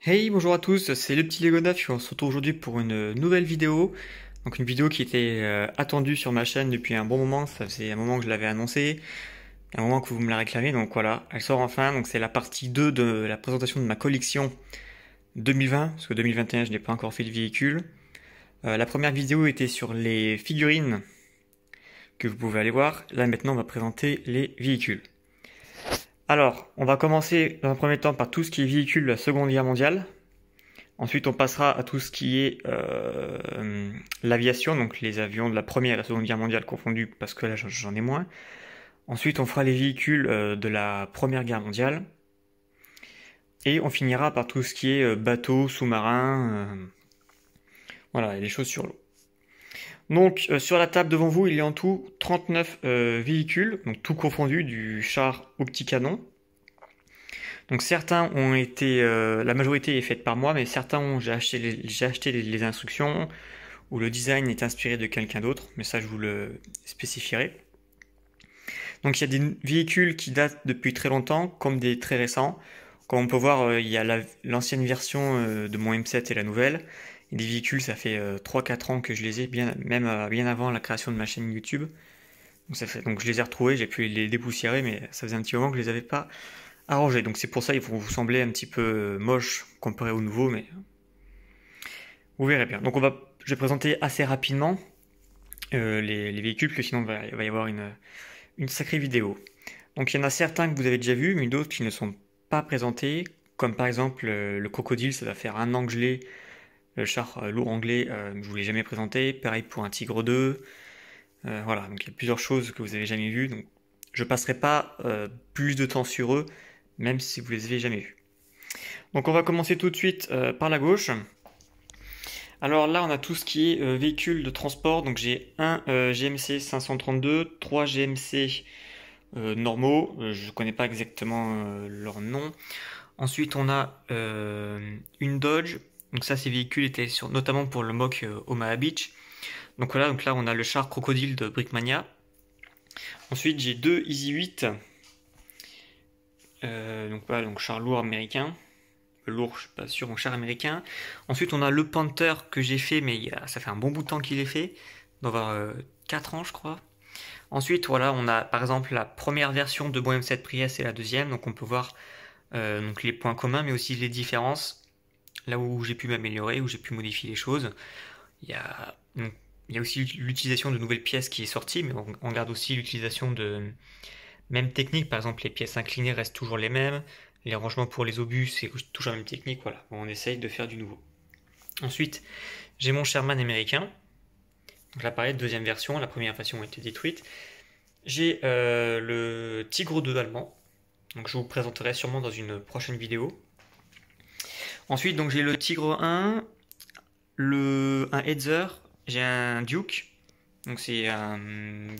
Hey, bonjour à tous, c'est le petit Lego 9, on se retrouve aujourd'hui pour une nouvelle vidéo. Donc une vidéo qui était attendue sur ma chaîne depuis un bon moment, ça faisait un moment que je l'avais annoncé, un moment que vous me la réclamez, donc voilà, elle sort enfin, donc c'est la partie 2 de la présentation de ma collection 2020, parce que 2021 je n'ai pas encore fait de véhicule. La première vidéo était sur les figurines que vous pouvez aller voir, là maintenant on va présenter les véhicules. Alors, on va commencer dans un premier temps par tout ce qui est véhicule de la Seconde Guerre mondiale. Ensuite, on passera à tout ce qui est l'aviation, donc les avions de la Première et la Seconde Guerre mondiale confondus, parce que là j'en ai moins. Ensuite, on fera les véhicules de la Première Guerre mondiale. Et on finira par tout ce qui est bateau, sous-marin, voilà, et les choses sur l'eau. Donc, sur la table devant vous, il y a en tout 39 véhicules, donc tout confondu, du char au petit canon. Donc certains ont été, la majorité est faite par moi, mais certains j'ai acheté les instructions, où le design est inspiré de quelqu'un d'autre, mais ça je vous le spécifierai. Donc il y a des véhicules qui datent depuis très longtemps, comme des très récents. Comme on peut voir, il y a l'ancienne version de mon M7 et la nouvelle. Et des véhicules, ça fait 3-4 ans que je les ai, même bien avant la création de ma chaîne YouTube. Donc je les ai retrouvés, j'ai pu les dépoussiérer, mais ça faisait un petit moment que je les avais pas arrangés. Donc c'est pour ça qu'ils vont vous sembler un petit peu moches comparé au nouveau, mais vous verrez bien. Donc je vais présenter assez rapidement les véhicules, parce que sinon il va y avoir une sacrée vidéo. Donc il y en a certains que vous avez déjà vus, mais d'autres qui ne sont pas présentés, comme par exemple le crocodile, ça va faire un an que je l'ai. Le char lourd anglais, je ne vous l'ai jamais présenté. Pareil pour un Tigre 2. Voilà, donc il y a plusieurs choses que vous avez jamais vues. Donc je passerai pas plus de temps sur eux, même si vous les avez jamais vus. Donc on va commencer tout de suite par la gauche. Alors là, on a tout ce qui est véhicule de transport. Donc j'ai un GMC 532, 3 GMC normaux. Je ne connais pas exactement leur nom. Ensuite, on a une Dodge. Donc ça, ces véhicules étaient notamment pour le mock Omaha Beach. Donc voilà, donc là, on a le char Crocodile de Brickmania. Ensuite, j'ai deux Easy 8. Donc voilà, donc char lourd américain. Lourd, je suis pas sûr, en char américain. Ensuite, on a le Panther que j'ai fait, mais ça fait un bon bout de temps qu'il est fait. Il doit avoir 4 ans, je crois. Ensuite, voilà, on a par exemple la première version de mon M7 Prius et la deuxième. Donc on peut voir donc les points communs, mais aussi les différences. Là où j'ai pu m'améliorer, où j'ai pu modifier les choses. Il y a, donc, il y a aussi l'utilisation de nouvelles pièces qui est sortie, mais on garde aussi l'utilisation de mêmes techniques. Par exemple, les pièces inclinées restent toujours les mêmes. Les rangements pour les obus, c'est toujours la même technique. Voilà, on essaye de faire du nouveau. Ensuite, j'ai mon Sherman américain. Donc là, pareil, deuxième version. La première version a été détruite. J'ai le Tigre 2 allemand. Donc je vous présenterai sûrement dans une prochaine vidéo. Ensuite, donc j'ai le Tigre 1, un Hetzer, j'ai un Duke. Donc c'est un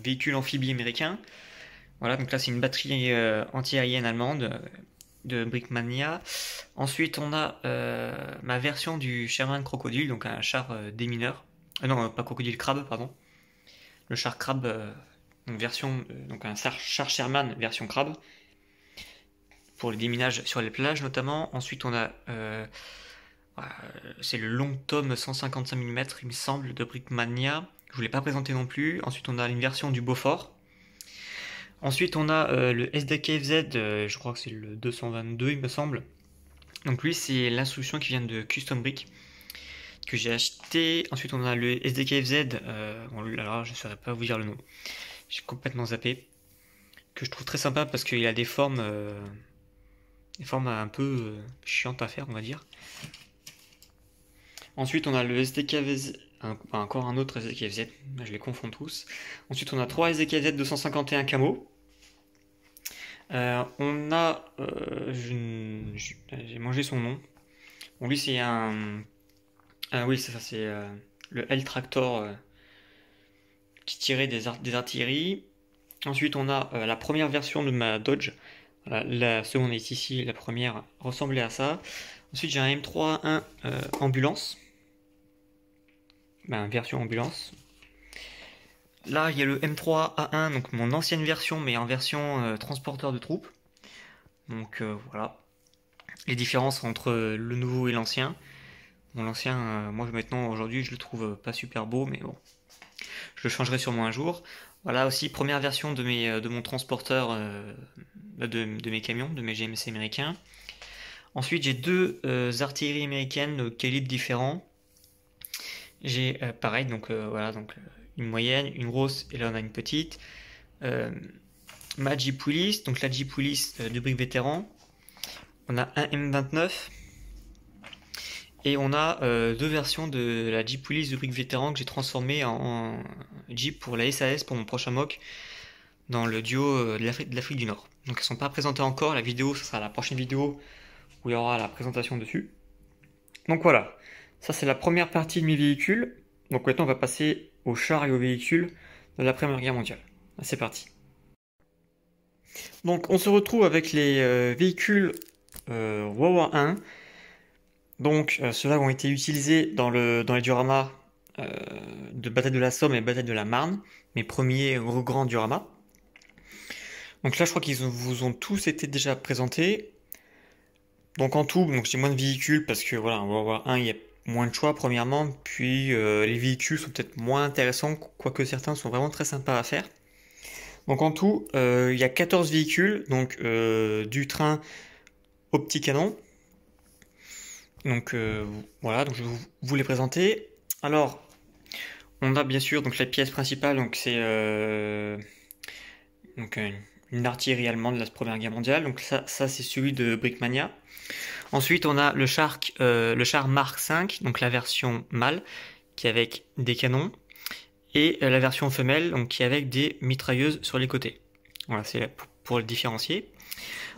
véhicule amphibie américain. Voilà, donc là c'est une batterie anti-aérienne allemande de Brickmania. Ensuite, on a ma version du Sherman Crocodile, donc un char démineur. Non, pas Crocodile, Crabe, pardon. Le char Crabe, donc un char Sherman version Crabe, pour le déminage sur les plages notamment. Ensuite, on a c'est le Long Tom 155 mm, il me semble, de Brickmania. Je ne vous l'ai pas présenté non plus. Ensuite, on a une version du Beaufort. Ensuite, on a le SDKFZ, je crois que c'est le 222, il me semble. Donc lui, c'est l'instruction qui vient de Custom Brick que j'ai acheté. Ensuite, on a le SDKFZ. Alors, je ne saurais pas vous dire le nom. J'ai complètement zappé. Que je trouve très sympa parce qu'il a des formes un peu chiantes à faire, on va dire. Ensuite, on a le SDKFZ, encore un autre SDKFZ, je les confonds tous. Ensuite, on a 3 SDKFZ 251 camo. On a. J'ai mangé son nom. Bon, lui, c'est un. Ah oui, ça c'est le L-Tractor qui tirait des artilleries. Ensuite, on a la première version de ma Dodge. Voilà, la seconde est ici, la première ressemblait à ça. Ensuite, j'ai un M3A1 ambulance. Version ambulance. Là, il y a le M3A1, donc mon ancienne version, mais en version transporteur de troupes. Donc voilà. les différences entre le nouveau et l'ancien. Bon, l'ancien, moi maintenant aujourd'hui je le trouve pas super beau, mais bon, je le changerai sûrement un jour. Voilà aussi première version de mon transporteur, de mes camions, de mes GMC américains. Ensuite j'ai deux artilleries américaines de calibres différents. J'ai pareil, donc voilà, donc une moyenne, une grosse, et là on a une petite. Euh, ma Jeep Willys, donc la Jeep Willys de briques vétéran. On a un M29 et on a deux versions de la Jeep Willys de briques vétéran que j'ai transformé en Jeep pour la SAS pour mon prochain mock dans le duo de l'Afrique du Nord. Donc elles sont pas présentées encore, la vidéo, ce sera la prochaine vidéo où il y aura la présentation dessus. Donc voilà, ça c'est la première partie de mes véhicules. Donc maintenant on va passer aux chars et aux véhicules de la Première Guerre mondiale. C'est parti. Donc on se retrouve avec les véhicules World War 1. Donc ceux-là ont été utilisés dans les dioramas de bataille de la Somme et bataille de la Marne, mes premiers grands dioramas. Donc là je crois qu'ils vous ont tous été déjà présentés. Donc en tout, donc j'ai moins de véhicules parce que voilà, en World War 1 il y a moins de choix premièrement, puis les véhicules sont peut-être moins intéressants, quoique certains sont vraiment très sympas à faire. Donc en tout, il y a 14 véhicules, donc du train au petit canon. Donc voilà, donc je vais vous les présenter. Alors, on a bien sûr donc la pièce principale, donc c'est donc une artillerie allemande de la Première Guerre mondiale. Donc ça c'est celui de Brickmania. Ensuite, on a le char Mark V, donc la version mâle, qui est avec des canons, et la version femelle, donc qui est avec des mitrailleuses sur les côtés. Voilà, c'est pour le différencier.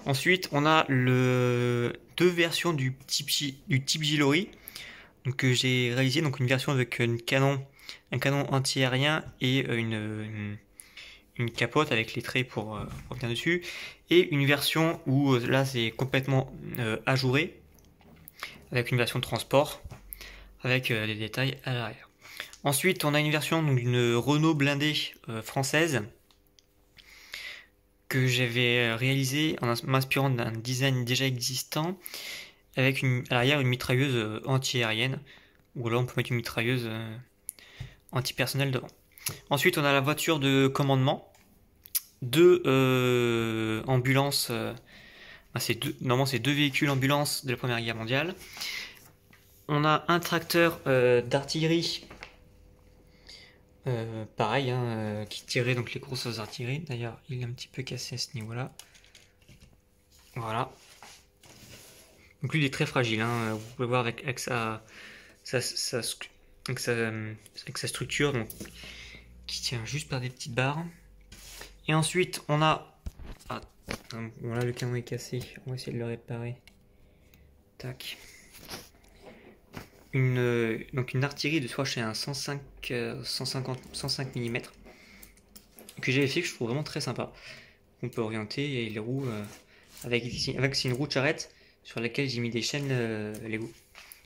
Ensuite, on a deux versions du type Gillory, donc que j'ai réalisé, donc une version avec un canon anti-aérien et une capote avec les traits pour venir dessus, et une version où là c'est complètement ajouré, avec une version de transport, avec des détails à l'arrière. Ensuite, on a une version d'une Renault blindée française que j'avais réalisée en m'inspirant d'un design déjà existant, avec à l'arrière une mitrailleuse anti-aérienne, ou alors on peut mettre une mitrailleuse anti-personnel devant. Ensuite, on a la voiture de commandement, deux ambulances, normalement c'est deux véhicules ambulances de la Première Guerre mondiale. On a un tracteur d'artillerie, pareil, hein, qui tirait donc les grosses artilleries. D'ailleurs, il est un petit peu cassé à ce niveau-là. Voilà. Donc lui, il est très fragile, hein. Vous pouvez voir avec sa structure, donc, qui tient juste par des petites barres. Et ensuite, on a... Ah, bon là, le canon est cassé. On va essayer de le réparer. Tac. Donc une artillerie de soit chez un 105 mm que j'avais fait, que je trouve vraiment très sympa. On peut orienter et les roues avec c'est une roue de charrette sur laquelle j'ai mis des chaînes les roues.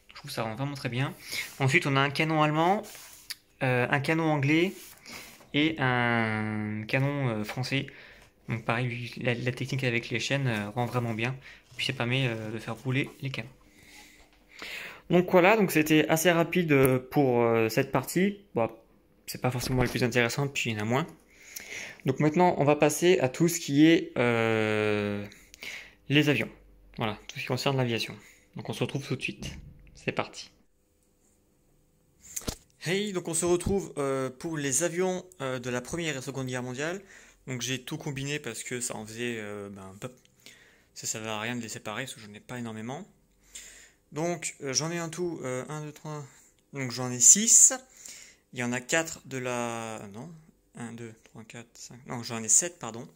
Je trouve que ça rend vraiment très bien. Ensuite, on a un canon allemand, un canon anglais et un canon français. Donc pareil, la technique avec les chaînes rend vraiment bien. Puis ça permet de faire rouler les canons. Donc voilà, donc c'était assez rapide pour cette partie. Bon, c'est pas forcément le plus intéressant, puis il y en a moins. Donc maintenant, on va passer à tout ce qui est les avions. Voilà, tout ce qui concerne l'aviation. Donc on se retrouve tout de suite. C'est parti. Hey, donc on se retrouve pour les avions de la Première et Seconde Guerre mondiale. Donc j'ai tout combiné parce que ça en faisait ça servait à rien de les séparer parce que j'en ai pas énormément. Donc j'en ai un tout 1, 2, 3. Donc j'en ai 6. Il y en a 4 de la. Non. 1, 2, 3, 4, 5. Non, j'en ai 7, pardon.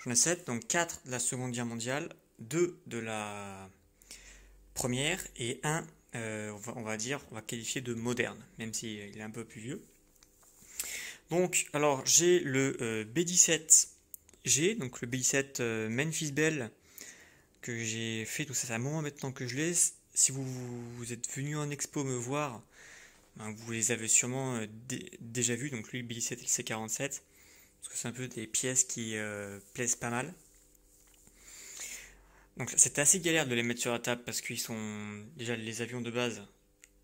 J'en ai 7, donc 4 de la Seconde Guerre mondiale, 2 de la Première et 1, on va qualifier de moderne, même s'il est un peu plus vieux. Donc, alors j'ai le B-17G, donc le B-17 Memphis Belle, que j'ai fait, donc ça fait un moment maintenant que je l'ai. Si vous êtes venu en expo me voir, ben, vous les avez sûrement déjà vus, donc lui le B-17 XC47, parce que c'est un peu des pièces qui plaisent pas mal. Donc c'était assez galère de les mettre sur la table parce qu'ils sont déjà les avions de base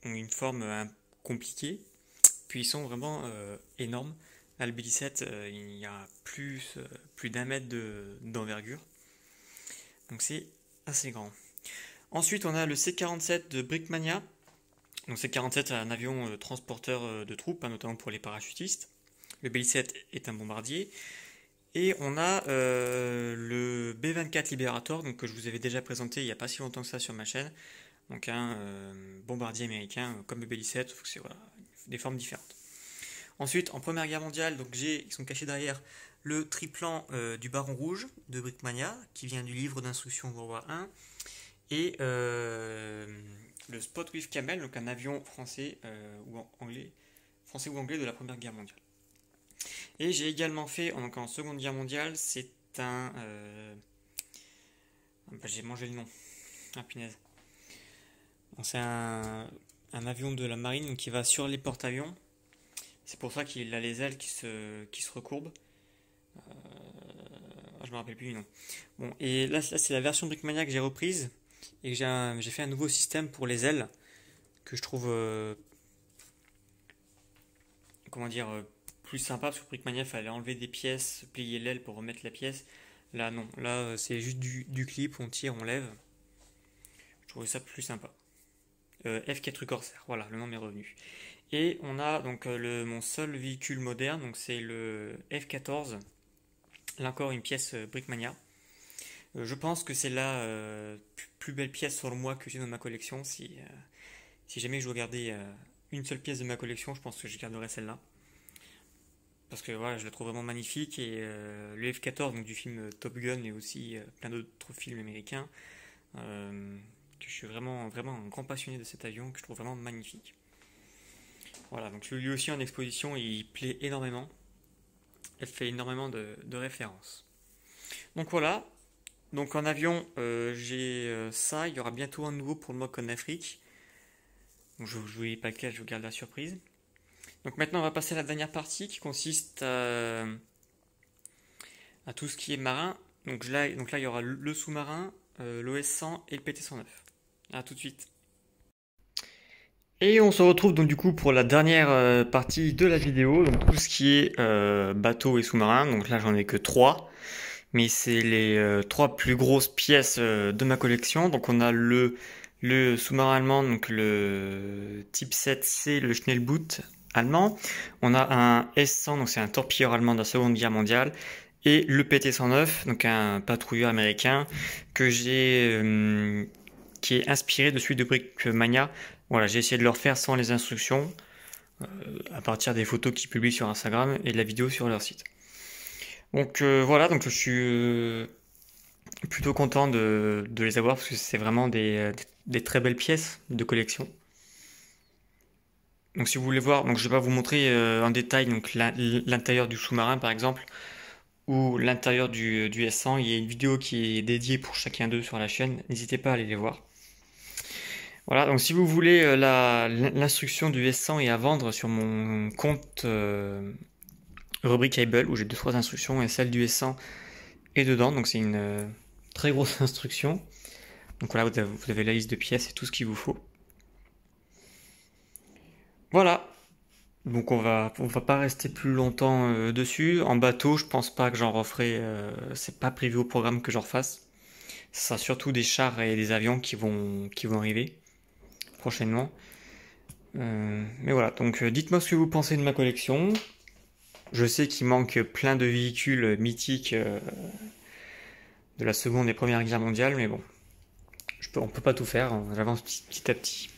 ont une forme compliquée, puis ils sont vraiment énormes. Là, le BD-7, il y a plus d'un mètre d'envergure, donc c'est assez grand. Ensuite, on a le C-47 de Brickmania. Donc C-47 est un avion transporteur de troupes, hein, notamment pour les parachutistes. Le BD-7 est un bombardier. Et on a le B-24 Liberator, donc, que je vous avais déjà présenté il n'y a pas si longtemps que ça sur ma chaîne. Donc un bombardier américain comme le B-17, sauf que c'est voilà, des formes différentes. Ensuite, en Première Guerre mondiale, donc ils sont cachés derrière le triplan du Baron Rouge de Brickmania, qui vient du livre d'instruction World War 1, et le Spotwith Camel, donc un avion français ou anglais de la Première Guerre mondiale. Et j'ai également fait, donc en Seconde Guerre mondiale, c'est un... j'ai mangé le nom. Ah, punaise. C'est un avion de la marine donc, qui va sur les porte-avions. C'est pour ça qu'il a les ailes qui se recourbent. Je me rappelle plus du nom. Bon, et là c'est la version Brickmania que j'ai reprise. Et que j'ai fait un nouveau système pour les ailes. Que je trouve... comment dire plus sympa, parce que Brickmania, il fallait enlever des pièces, plier l'aile pour remettre la pièce. Là, non. Là, c'est juste du clip, on tire, on lève. Je trouvais ça plus sympa. F4 Corsair, voilà, le nom m'est revenu. Et on a donc mon seul véhicule moderne, donc c'est le F14. Là encore, une pièce Brickmania. Je pense que c'est la plus belle pièce sur le mois que j'ai dans ma collection. Si jamais je dois garder une seule pièce de ma collection, je pense que je garderai celle-là. Parce que voilà, je la trouve vraiment magnifique. Et le F-14, donc du film Top Gun, et aussi plein d'autres films américains, que je suis vraiment, vraiment un grand passionné de cet avion, que je trouve vraiment magnifique. Voilà, donc lui aussi en exposition, il plaît énormément. Elle fait énormément de références. Donc voilà. Donc en avion, j'ai ça. Il y aura bientôt un nouveau pour le Mock en Afrique. Donc je ne vous dis pas lequel, je vous garde la surprise. Donc maintenant, on va passer à la dernière partie qui consiste à tout ce qui est marin. Donc là, il y aura le sous-marin, l'OS-100 et le PT-109. A tout de suite. Et on se retrouve donc du coup pour la dernière partie de la vidéo. Donc tout ce qui est bateau et sous-marin. Donc là, j'en ai que 3. Mais c'est les 3 plus grosses pièces de ma collection. Donc on a le sous-marin allemand, donc le type 7C, le Schnellboot allemand. On a un S-100, donc c'est un torpilleur allemand de la Seconde Guerre mondiale. Et le PT-109, donc un patrouilleur américain que qui est inspiré de celui de Brickmania. Voilà, j'ai essayé de le refaire sans les instructions, à partir des photos qu'ils publient sur Instagram et de la vidéo sur leur site. Donc voilà, donc je suis plutôt content de les avoir parce que c'est vraiment des très belles pièces de collection. Donc si vous voulez voir, donc je vais pas vous montrer en détail donc l'intérieur du sous-marin par exemple ou l'intérieur du S100. Il y a une vidéo qui est dédiée pour chacun d'eux sur la chaîne. N'hésitez pas à aller les voir. Voilà, donc si vous voulez l'instruction du S100 est à vendre sur mon compte Rubricable où j'ai 2-3 instructions et celle du S100 est dedans. Donc c'est une très grosse instruction. Donc voilà, vous avez la liste de pièces et tout ce qu'il vous faut. Voilà. Donc on va pas rester plus longtemps dessus. En bateau, je pense pas que j'en referai. C'est pas prévu au programme que j'en refasse. Ce sera surtout des chars et des avions qui vont arriver prochainement. Mais voilà. Donc dites-moi ce que vous pensez de ma collection. Je sais qu'il manque plein de véhicules mythiques de la Seconde et Première Guerre mondiale, mais bon, on peut pas tout faire. J'avance petit à petit.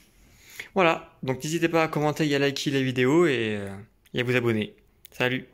Voilà, donc n'hésitez pas à commenter et à liker la vidéo et à vous abonner. Salut!